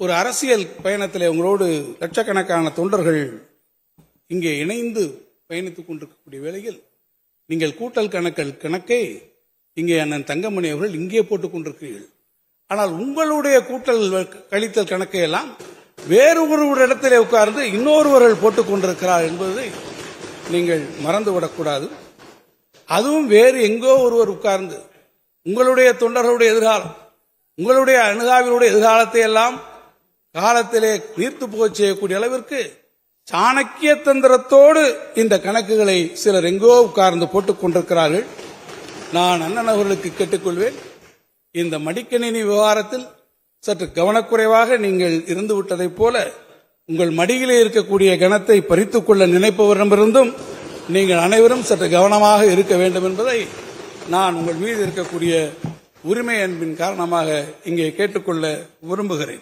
ஒரு அரசியல் பயணத்தில் உங்களோடு லட்சக்கணக்கான தொண்டர்கள் இங்கே இணைந்து பயணித்துக் கொண்டிருக்கக்கூடிய வேளையில் நீங்கள் கூட்டல் கணக்கை இங்கே அண்ணன் தங்கமணி அவர்கள் இங்கே போட்டுக் கொண்டிருக்கிறீர்கள். ஆனால் உங்களுடைய கூட்டல் கழித்தல் கணக்கை எல்லாம் வேறு ஒரு இடத்திலே உட்கார்ந்து இன்னொருவர்கள் போட்டுக் கொண்டிருக்கிறார் என்பதை நீங்கள் மறந்துவிடக்கூடாது. அதுவும் வேறு எங்கோ ஒருவர் உட்கார்ந்து உங்களுடைய தொண்டர்களுடைய எதிர்காலம், உங்களுடைய அணுகாவினுடைய எதிர்காலத்தை எல்லாம் காலத்திலே நீர்த்து போக செய்யக்கூடிய அளவிற்கு சாணக்கிய தந்திரத்தோடு இந்த கணக்குகளை சிலர் எங்கோ உட்கார்ந்து போட்டுக் கொண்டிருக்கிறார்கள். நான் அண்ணன் அவர்களுக்கு கேட்டுக்கொள்வேன், இந்த மடிக்கணினி விவகாரத்தில் சற்று கவனக்குறைவாக நீங்கள் இருந்து விட்டதைப் போல உங்கள் மடியிலே இருக்கக்கூடிய கணத்தை பறித்துக் கொள்ள நினைப்பவரிடமிருந்தும் நீங்கள் அனைவரும் சற்று கவனமாக இருக்க வேண்டும் என்பதை நான் உங்கள் மீது இருக்கக்கூடிய உரிமை அன்பின் காரணமாக இங்கே கேட்டுக்கொள்ள விரும்புகிறேன்.